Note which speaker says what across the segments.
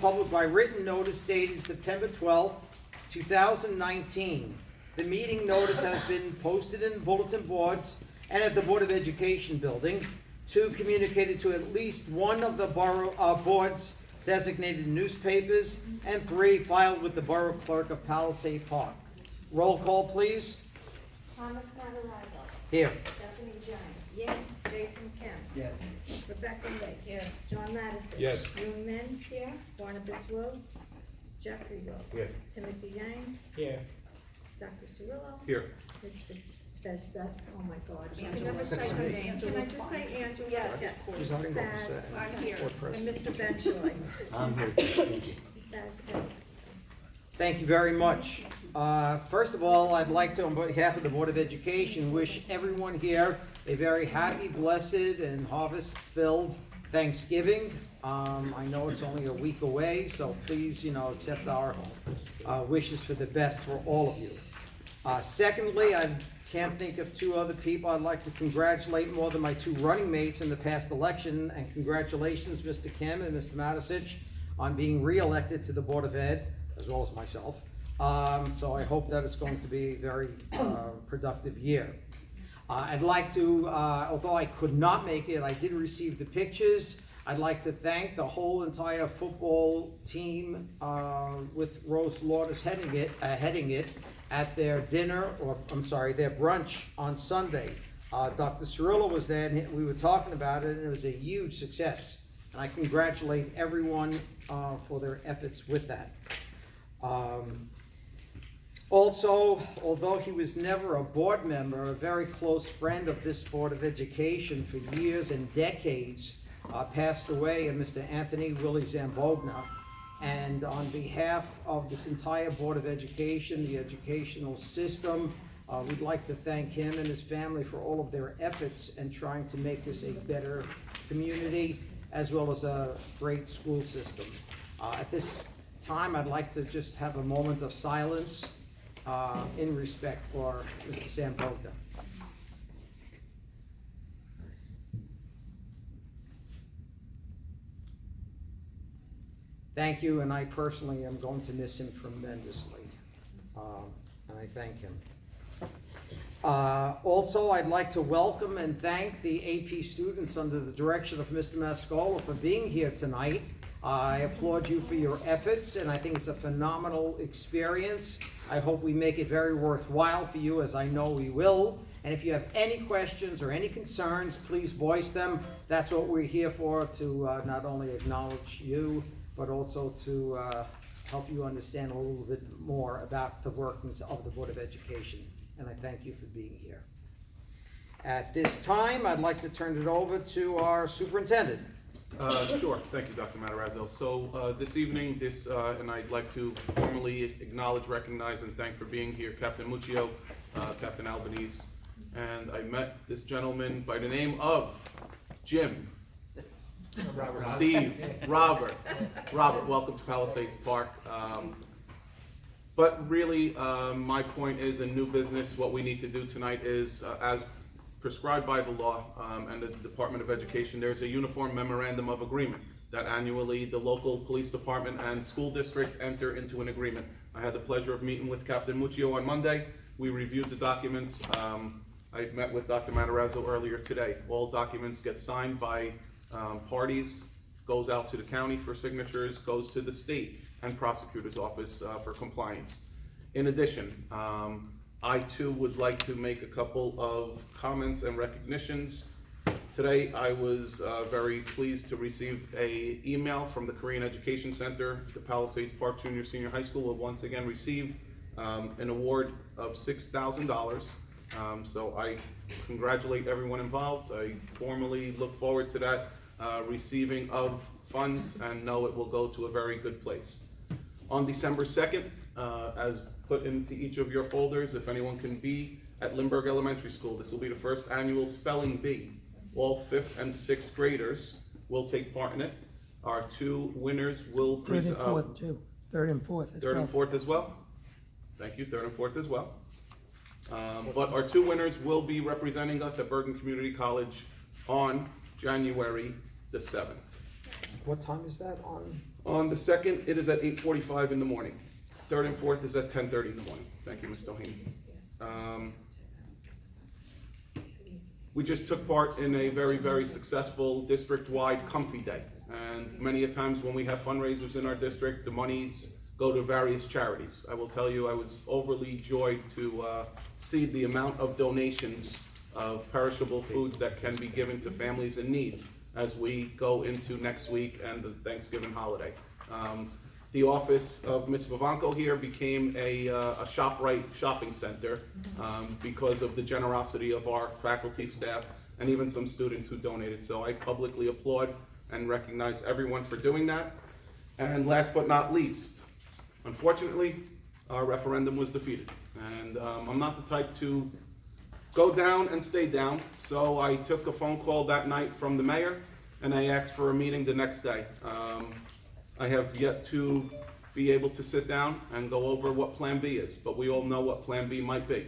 Speaker 1: public by written notice dated September 12th, 2019. The meeting notice has been posted in bulletin boards and at the Board of Education building. 2, communicated to at least one of the borough board's designated newspapers, and 3, filed with the Borough Clerk of Palisades Park. Roll call, please.
Speaker 2: Thomas Matarazzo.
Speaker 1: Here.
Speaker 2: Stephanie Jane. Yes. Jason Kemp.
Speaker 3: Yes.
Speaker 2: Rebecca Lake. Here. John Madison.
Speaker 3: Yes.
Speaker 2: Yuen Min. Here. Barnabas Wu. Jeffrey Wu.
Speaker 3: Here.
Speaker 2: Timothy Yang.
Speaker 3: Here.
Speaker 2: Dr. Cirillo.
Speaker 3: Here.
Speaker 2: Mr. Spezza. Oh my God. I
Speaker 4: Can
Speaker 2: can
Speaker 4: never say her name.
Speaker 2: Can I just say Angela?
Speaker 4: Yes.
Speaker 1: She's already got to
Speaker 2: Spaz.
Speaker 1: say.
Speaker 4: I'm here.
Speaker 2: And Mr. Benjoy.
Speaker 3: I'm here. Thank you.
Speaker 2: Spaz.
Speaker 1: Thank you very much. First of all, I'd like to, on behalf of the Board of Education, wish everyone here a very happy, blessed, and harvest-filled Thanksgiving. I know it's only a week away, so please, accept our wishes for the best for all of you. Secondly, I can't think of 2 other people I'd like to congratulate more than my 2 running mates in the past election, and congratulations, Mr. Kim and Mr. Matisich, on being re-elected to the Board of Ed, as well as myself. So I hope that it's going to be a very productive year. I'd like to, although I could not make it, I did receive the pictures. I'd like to thank the whole entire football team with Rose Lourdes heading it at their dinner, or I'm sorry, their brunch on Sunday. Dr. Cirillo was there, and we were talking about it, and it was a huge success. And I congratulate everyone for their efforts with that. Also, although he was never a board member, a very close friend of this Board of Education for years and decades, passed away, and Mr. Anthony Willie Zambogna. And on behalf of this entire Board of Education, the educational system, we'd like to thank him and his family for all of their efforts in trying to make this a better community, as well as a great school system. At this time, I'd like to just have a moment of silence in respect for Mr. Zambogna. Thank you, and I personally am going to miss him tremendously, and I thank him. Also, I'd like to welcome and thank the AP students under the direction of Mr. Mascola for being here tonight. I applaud you for your efforts, and I think it's a phenomenal experience. I hope we make it very worthwhile for you, as I know we will. And if you have any questions or any concerns, please voice them. That's what we're here for, to not only acknowledge you, but also to help you understand a little bit more about the workings of the Board of Education. And I thank you for being here. At this time, I'd like to turn it over to our superintendent.
Speaker 5: Sure. Thank you, Dr. Matarazzo. So this evening, and I'd like to formally acknowledge, recognize, and thank for being here Captain Muccio, Captain Albanese, and I met this gentleman by the name of Jim, Steve, Robert, welcome to Palisades Park. But really, my point is, in new business, what we need to do tonight is, as prescribed by the law and the Department of Education, there's a uniform memorandum of agreement that annually the local police department and school district enter into an agreement. I had the pleasure of meeting with Captain Muccio on Monday. We reviewed the documents. I met with Dr. Matarazzo earlier today. All documents get signed by parties, goes out to the county for signatures, goes to the state and prosecutor's office for compliance. In addition, I too would like to make a couple of comments and recognitions. Today I was very pleased to receive an email from the Korean Education Center. The Palisades Park Junior Senior High School will once again receive an award of $6,000. So I congratulate everyone involved. I formally look forward to that receiving of funds and know it will go to a very good place. On December 2nd, as put into each of your folders, if anyone can be at Lindbergh Elementary School, this will be the first annual Spelling Bee. All 5th and 6th graders will take part in it. Our 2 winners will
Speaker 6: present. 3rd and 4th too. 3rd and 4th as well.
Speaker 5: 3rd and 4th as well. Thank you, 3rd and 4th as well. But our 2 winners will be representing us at Bergen Community College on January the 7th.
Speaker 1: What time is that on?
Speaker 5: On the 2nd, it is at 8:45 in the morning. 3rd and 4th is at 10:30 in the morning. Thank you, Ms. Doheny. We just took part in a very, very successful district-wide Comfy Day. And many a times when we have fundraisers in our district, the monies go to various charities. I will tell you, I was overly joyed to see the amount of donations of perishable foods that can be given to families in need as we go into next week and the Thanksgiving holiday. The office of Ms. Vivanco here became a ShopRite shopping center because of the generosity of our faculty, staff, and even some students who donated. So I publicly applaud and recognize everyone for doing that. And last but not least, unfortunately, our referendum was defeated. And I'm not the type to go down and stay down. So I took a phone call that night from the mayor and I asked for a meeting the next day. I have yet to be able to sit down and go over what Plan B is, but we all know what Plan B might be.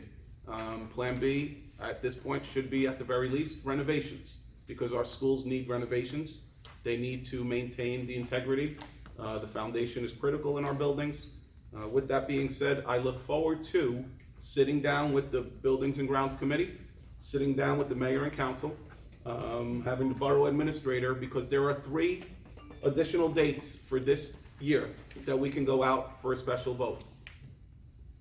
Speaker 5: Plan B at this point should be at the very least renovations, because our schools need renovations. They need to maintain the integrity. The foundation is critical in our buildings. With that being said, I look forward to sitting down with the Buildings and Grounds Committee, sitting down with the mayor and council, having the borough administrator, because there are 3 additional dates for this year that we can go out for a special vote.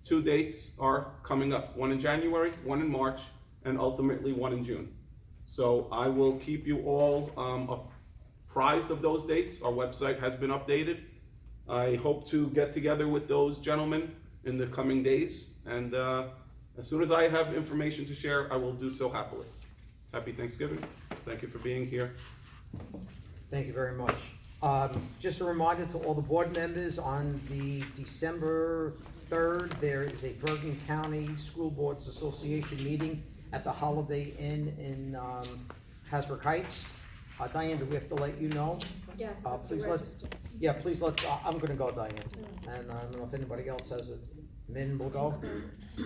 Speaker 5: 2 dates are coming up, one in January, one in March, and ultimately one in June. So I will keep you all apprised of those dates. Our website has been updated. I hope to get together with those gentlemen in the coming days, and as soon as I have information to share, I will do so happily. Happy Thanksgiving. Thank you for being here.
Speaker 1: Thank you very much. Just a reminder to all the board members, on the December 3rd, there is a Bergen County School Boards Association meeting at the Holiday Inn in Hasbrook Heights. Diane, do we have to let you know?
Speaker 2: Yes.
Speaker 1: Please
Speaker 2: to
Speaker 1: let,
Speaker 2: register.
Speaker 1: yeah, please let, I'm gonna go, Diane. And I don't know if anybody else has it. Min will go.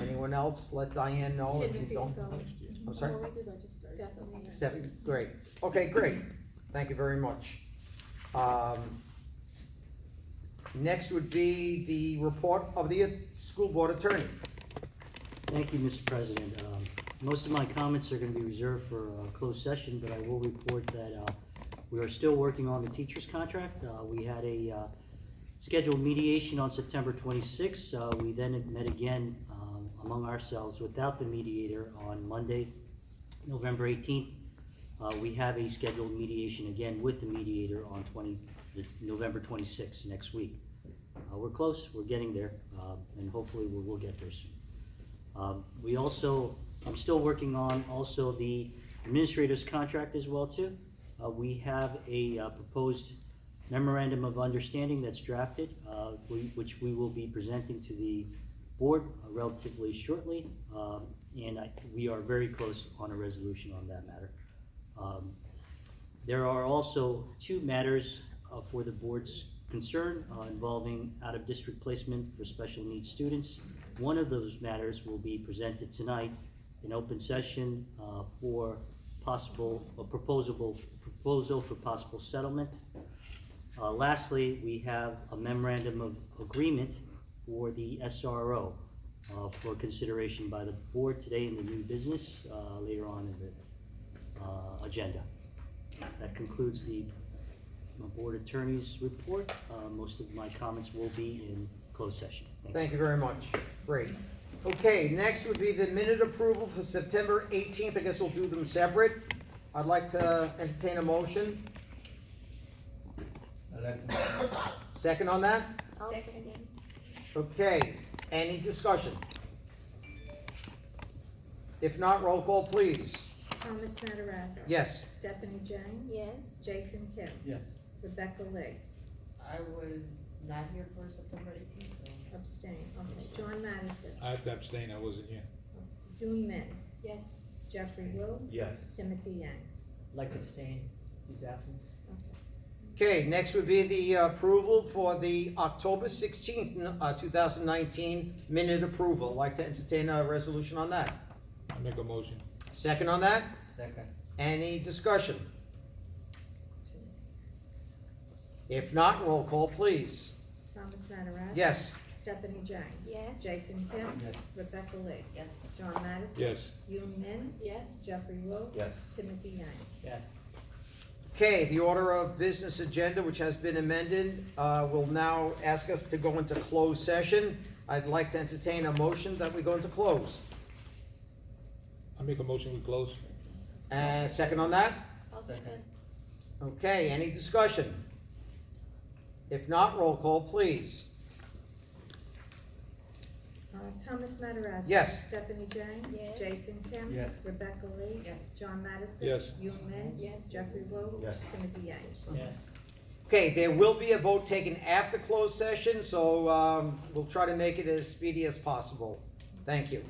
Speaker 1: Anyone else, let Diane know if you
Speaker 2: Timothy's
Speaker 1: don't.
Speaker 2: going.
Speaker 1: I'm sorry?
Speaker 2: Already registered. Stephanie.
Speaker 1: Stephanie, great. Okay, great. Thank you very much. Next would be the report of the school board attorney.
Speaker 3: Thank you, Mr. President. Most of my comments are going to be reserved for closed session, but I will report that we are still working on the teacher's contract. We had a scheduled mediation on September 26th. We then met again among ourselves without the mediator on Monday, November 18th. We have a scheduled mediation again with the mediator on November 26th, next week. We're close, we're getting there, and hopefully we'll get there soon. I'm still working on also the administrator's contract as well too. We have a proposed memorandum of understanding that's drafted, which we will be presenting to the board relatively shortly, and we are very close on a resolution on that matter. There are also 2 matters for the board's concern involving out-of-district placement for special needs students. One of those matters will be presented tonight in open session for proposal for possible settlement. Lastly, we have a memorandum of agreement for the SRO for consideration by the board today in the new business, later on in the agenda. That concludes the board attorney's report. Most of my comments will be in closed session.
Speaker 1: Thank you very much. Great. Okay, next would be the minute approval for September 18th. I guess we'll do them separate. I'd like to entertain a motion. Second on that?
Speaker 2: Second.
Speaker 1: Okay, any discussion? If not, roll call, please.
Speaker 2: Thomas Matarazzo.
Speaker 1: Yes.
Speaker 2: Stephanie Jane.
Speaker 4: Yes.
Speaker 2: Jason Kim.
Speaker 7: Yes.
Speaker 2: Rebecca Lee.
Speaker 4: I was not here for September 18th, so.
Speaker 2: Abstain. Okay. John Madison.
Speaker 7: I have to abstain, I wasn't here.
Speaker 2: June Min.
Speaker 4: Yes.
Speaker 2: Jeffrey Wu.
Speaker 7: Yes.
Speaker 2: Timothy Yang.
Speaker 8: Like to abstain due to absence.
Speaker 2: Okay.
Speaker 1: Okay, next would be the approval for the October 16th, 2019 minute approval. I'd like to entertain a resolution on that.
Speaker 7: I make a motion.
Speaker 1: Second on that?
Speaker 8: Second.
Speaker 1: Any discussion? If not, roll call, please.
Speaker 2: Thomas Matarazza.
Speaker 1: Yes.
Speaker 2: Stephanie Jane.
Speaker 9: Yes.
Speaker 2: Jason Kim.
Speaker 8: Yes.
Speaker 2: Rebecca Lee.
Speaker 4: Yes.
Speaker 2: John Madison.
Speaker 7: Yes.
Speaker 2: Yun Min.
Speaker 9: Yes.
Speaker 2: Jeffrey Wu.
Speaker 10: Yes.
Speaker 2: Timothy Yang.
Speaker 8: Yes.
Speaker 1: Okay, the order of business agenda, which has been amended, will now ask us to go into closed session. I'd like to entertain a motion that we go into close.
Speaker 7: I make a motion, we close.
Speaker 1: Second on that?
Speaker 9: I'll second.
Speaker 1: Okay, any discussion? If not, roll call, please.
Speaker 2: Thomas Matarazza.
Speaker 1: Yes.
Speaker 2: Stephanie Jane.
Speaker 9: Yes.
Speaker 2: Jason Kim.
Speaker 8: Yes.
Speaker 2: Rebecca Lee.
Speaker 4: Yes.
Speaker 2: John Madison.
Speaker 7: Yes.
Speaker 2: Yun Min.
Speaker 9: Yes.
Speaker 2: Jeffrey Wu.
Speaker 10: Yes.
Speaker 2: Timothy Yang.
Speaker 8: Yes.
Speaker 1: Okay, there will be a vote taken after closed session, so we'll try to make it as speedy as possible. Thank you.